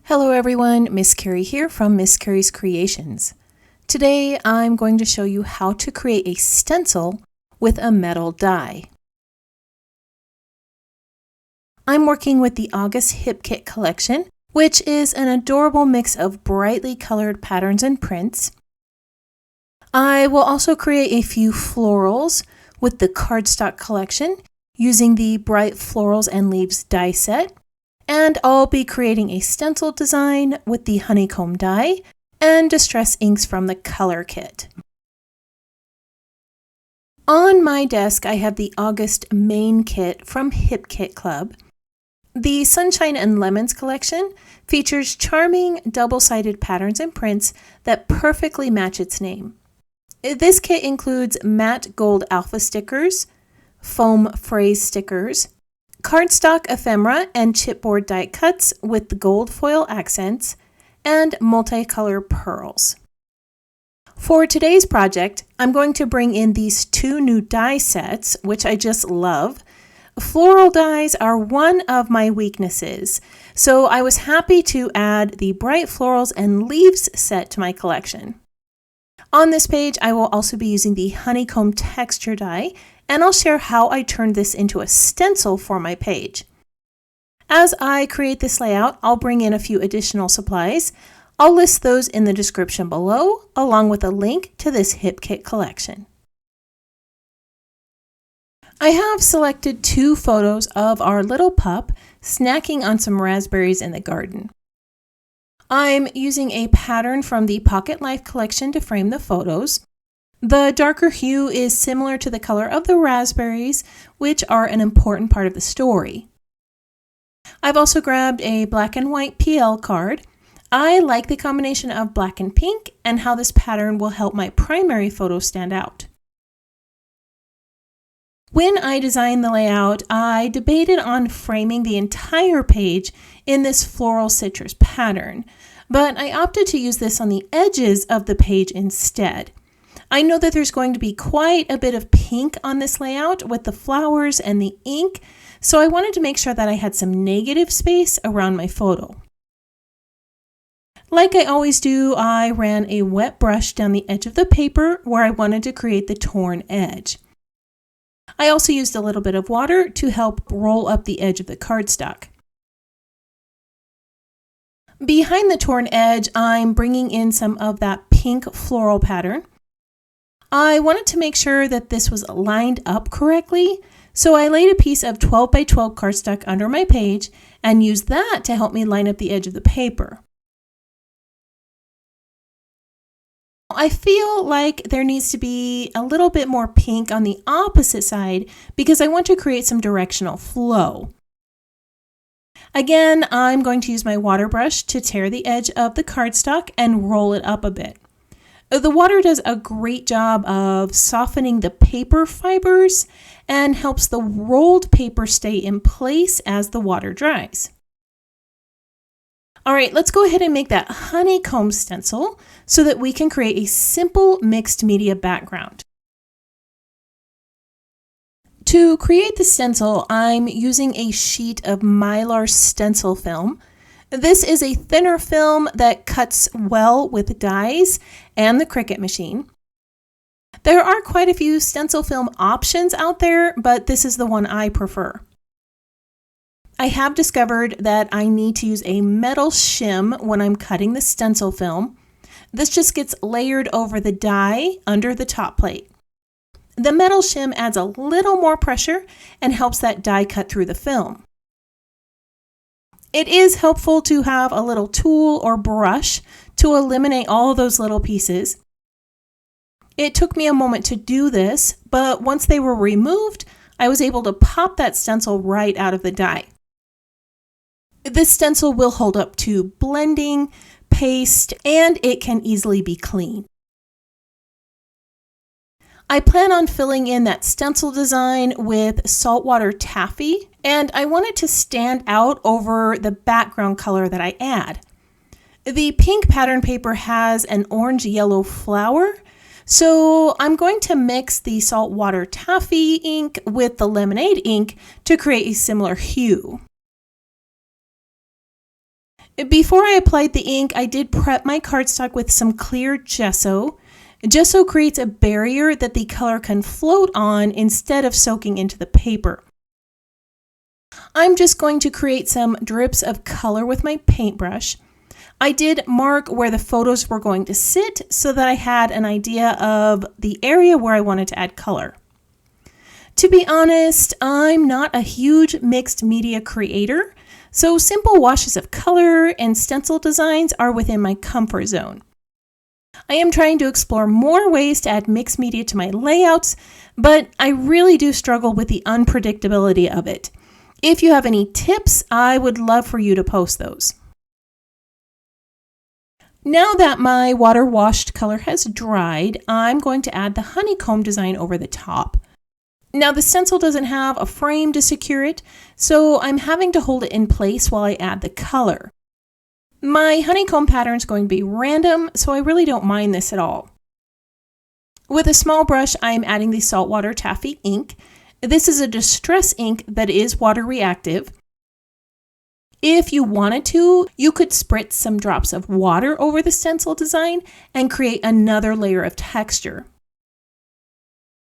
Hello everyone, Miss Carrie here from Miss Carrie's Creations. Today I'm going to show you how to create a stencil with a metal die. I'm working with the August Hip Kit collection, which is an adorable mix of brightly colored patterns and prints. I will also create a few florals with the cardstock collection using the Bright Florals and Leaves die set. And I'll be creating a stencil design with the Honeycomb die and distress inks from the color kit. On my desk, I have the August main kit from Hip Kit Club. The Sunshine and Lemons collection features charming double-sided patterns and prints that perfectly match its name. This kit includes matte gold alpha stickers, foam phrase stickers, cardstock ephemera and chipboard die cuts with the gold foil accents, and multicolor pearls. For today's project, I'm going to bring in these two new die sets, which I just love. Floral dies are one of my weaknesses, so I was happy to add the Bright Florals and Leaves set to my collection. On this page, I will also be using the Honeycomb texture die, and I'll share how I turned this into a stencil for my page. As I create this layout, I'll bring in a few additional supplies. I'll list those in the description below, along with a link to this Hip Kit collection. I have selected two photos of our little pup snacking on some raspberries in the garden. I'm using a pattern from the Pocket Life collection to frame the photos. The darker hue is similar to the color of the raspberries, which are an important part of the story. I've also grabbed a black and white PL card. I like the combination of black and pink and how this pattern will help my primary photo stand out. When I designed the layout, I debated on framing the entire page in this floral citrus pattern, but I opted to use this on the edges of the page instead. I know that there's going to be quite a bit of pink on this layout with the flowers and the ink, so I wanted to make sure that I had some negative space around my photo. Like I always do, I ran a wet brush down the edge of the paper where I wanted to create the torn edge. I also used a little bit of water to help roll up the edge of the cardstock. Behind the torn edge, I'm bringing in some of that pink floral pattern. I wanted to make sure that this was lined up correctly, so I laid a piece of 12 by 12 cardstock under my page and used that to help me line up the edge of the paper. I feel like there needs to be a little bit more pink on the opposite side because I want to create some directional flow. Again, I'm going to use my water brush to tear the edge of the cardstock and roll it up a bit. The water does a great job of softening the paper fibers and helps the rolled paper stay in place as the water dries. All right, let's go ahead and make that honeycomb stencil so that we can create a simple mixed media background. To create the stencil, I'm using a sheet of Mylar stencil film. This is a thinner film that cuts well with dies and the Cricut machine. There are quite a few stencil film options out there, but this is the one I prefer. I have discovered that I need to use a metal shim when I'm cutting the stencil film. This just gets layered over the die under the top plate. The metal shim adds a little more pressure and helps that die cut through the film. It is helpful to have a little tool or brush to eliminate all of those little pieces. It took me a moment to do this, but once they were removed, I was able to pop that stencil right out of the die. This stencil will hold up to blending, paste, and it can easily be cleaned. I plan on filling in that stencil design with saltwater taffy, and I want it to stand out over the background color that I add. The pink pattern paper has an orange-yellow flower, so I'm going to mix the saltwater taffy ink with the lemonade ink to create a similar hue. Before I applied the ink, I did prep my cardstock with some clear gesso. Gesso creates a barrier that the color can float on instead of soaking into the paper. I'm just going to create some drips of color with my paintbrush. I did mark where the photos were going to sit so that I had an idea of the area where I wanted to add color. To be honest, I'm not a huge mixed media creator, so simple washes of color and stencil designs are within my comfort zone. I am trying to explore more ways to add mixed media to my layouts, but I really do struggle with the unpredictability of it. If you have any tips, I would love for you to post those. Now that my water washed color has dried, I'm going to add the honeycomb design over the top. Now the stencil doesn't have a frame to secure it, so I'm having to hold it in place while I add the color. My honeycomb pattern is going to be random, so I really don't mind this at all. With a small brush, I'm adding the saltwater taffy ink. This is a distress ink that is water reactive. If you wanted to, you could spritz some drops of water over the stencil design and create another layer of texture.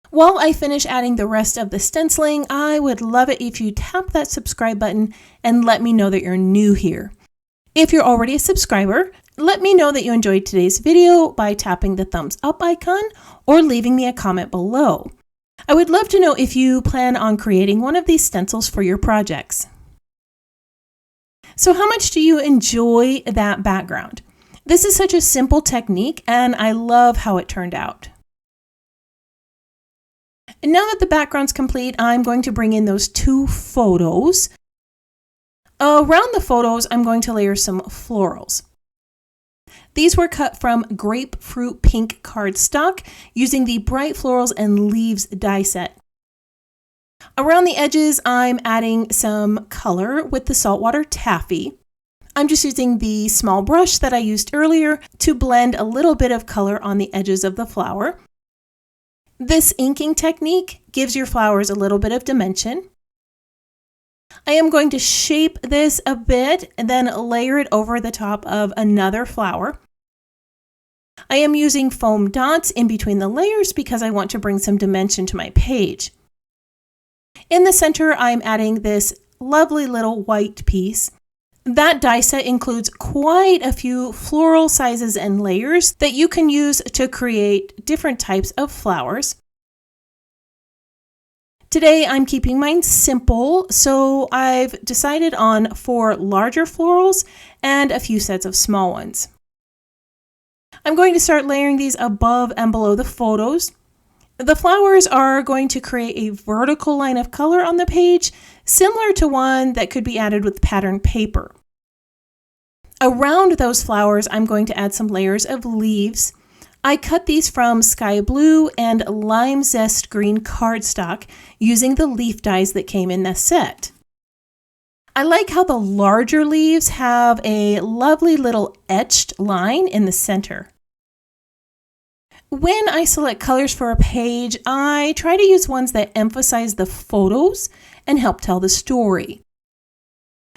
While I finish adding the rest of the stenciling, I would love it if you tap that subscribe button and let me know that you're new here. If you're already a subscriber, let me know that you enjoyed today's video by tapping the thumbs up icon or leaving me a comment below. I would love to know if you plan on creating one of these stencils for your projects. So how much do you enjoy that background? This is such a simple technique and I love how it turned out. And now that the background's complete, I'm going to bring in those two photos. Around the photos, I'm going to layer some florals. These were cut from grapefruit pink cardstock using the Bright Florals and Leaves die set. Around the edges, I'm adding some color with the saltwater taffy. I'm just using the small brush that I used earlier to blend a little bit of color on the edges of the flower. This inking technique gives your flowers a little bit of dimension. I am going to shape this a bit and then layer it over the top of another flower. I am using foam dots in between the layers because I want to bring some dimension to my page. In the center, I'm adding this lovely little white piece. That die set includes quite a few floral sizes and layers that you can use to create different types of flowers. Today I'm keeping mine simple, so I've decided on 4 larger florals and a few sets of small ones. I'm going to start layering these above and below the photos. The flowers are going to create a vertical line of color on the page, similar to one that could be added with patterned paper. Around those flowers, I'm going to add some layers of leaves. I cut these from sky blue and lime zest green cardstock using the leaf dies that came in the set. I like how the larger leaves have a lovely little etched line in the center. When I select colors for a page, I try to use ones that emphasize the photos and help tell the story.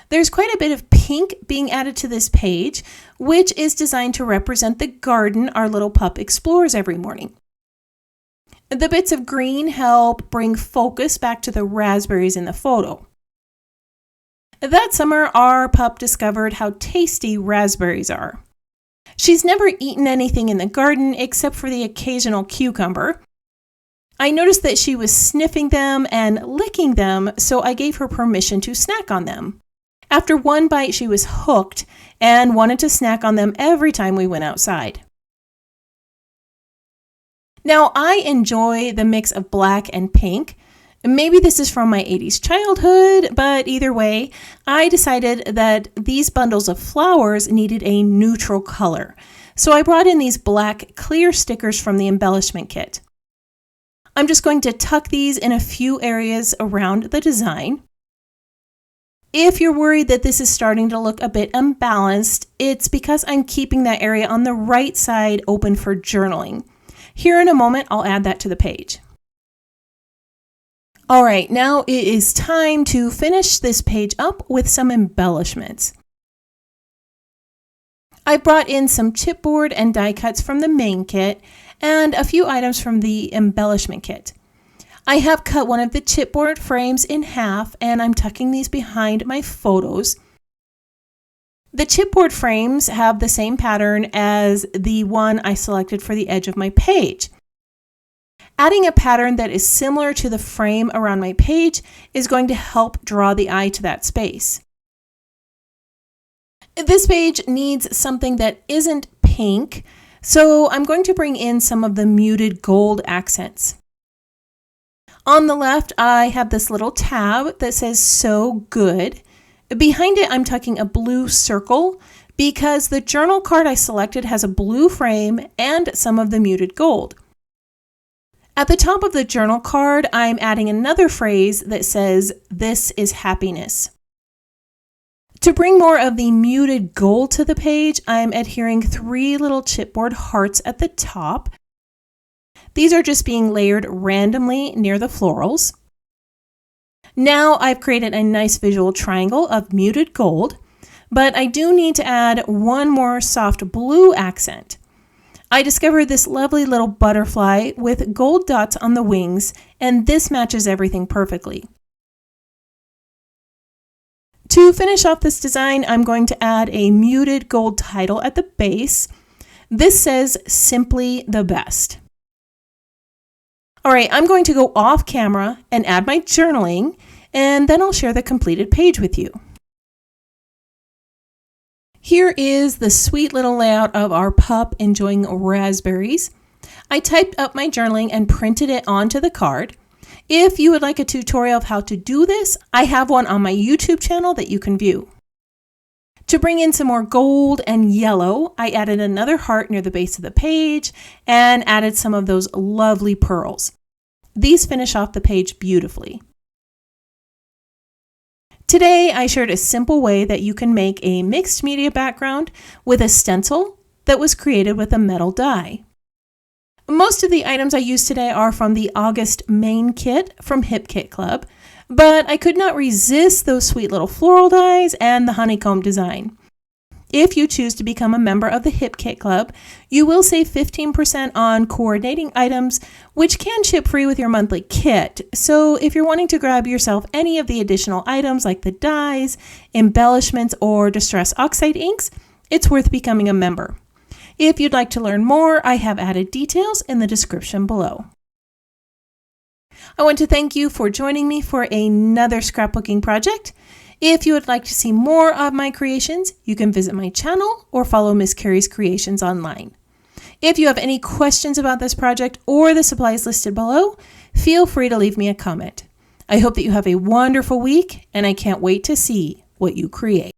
There's quite a bit of pink being added to this page, which is designed to represent the garden our little pup explores every morning. The bits of green help bring focus back to the raspberries in the photo. That summer, our pup discovered how tasty raspberries are. She's never eaten anything in the garden except for the occasional cucumber. I noticed that she was sniffing them and licking them, so I gave her permission to snack on them. After one bite, she was hooked and wanted to snack on them every time we went outside. Now, I enjoy the mix of black and pink. Maybe this is from my 80s childhood, but either way, I decided that these bundles of flowers needed a neutral color. So I brought in these black clear stickers from the embellishment kit. I'm just going to tuck these in a few areas around the design. If you're worried that this is starting to look a bit unbalanced, it's because I'm keeping that area on the right side open for journaling. Here in a moment, I'll add that to the page. All right, now it is time to finish this page up with some embellishments. I brought in some chipboard and die cuts from the main kit and a few items from the embellishment kit. I have cut one of the chipboard frames in half and I'm tucking these behind my photos. The chipboard frames have the same pattern as the one I selected for the edge of my page. Adding a pattern that is similar to the frame around my page is going to help draw the eye to that space. This page needs something that isn't pink, so I'm going to bring in some of the muted gold accents. On the left, I have this little tab that says "So Good." Behind it, I'm tucking a blue circle because the journal card I selected has a blue frame and some of the muted gold. At the top of the journal card, I'm adding another phrase that says, "This is happiness." To bring more of the muted gold to the page, I'm adhering 3 little chipboard hearts at the top. These are just being layered randomly near the florals. Now I've created a nice visual triangle of muted gold, but I do need to add one more soft blue accent. I discovered this lovely little butterfly with gold dots on the wings, and this matches everything perfectly. To finish off this design, I'm going to add a muted gold title at the base. This says "Simply the Best." All right, I'm going to go off camera and add my journaling, and then I'll share the completed page with you. Here is the sweet little layout of our pup enjoying raspberries. I typed up my journaling and printed it onto the card. If you would like a tutorial of how to do this, I have one on my YouTube channel that you can view. To bring in some more gold and yellow, I added another heart near the base of the page and added some of those lovely pearls. These finish off the page beautifully. Today, I shared a simple way that you can make a mixed media background with a stencil that was created with a metal die. Most of the items I used today are from the August main kit from Hip Kit Club, but I could not resist those sweet little floral dies and the honeycomb design. If you choose to become a member of the Hip Kit Club, you will save 15% on coordinating items, which can ship free with your monthly kit. So if you're wanting to grab yourself any of the additional items like the dies, embellishments, or Distress Oxide inks, it's worth becoming a member. If you'd like to learn more, I have added details in the description below. I want to thank you for joining me for another scrapbooking project. If you would like to see more of my creations, you can visit my channel or follow Miss Carrie's Creations online. If you have any questions about this project or the supplies listed below, feel free to leave me a comment. I hope that you have a wonderful week, and I can't wait to see what you create.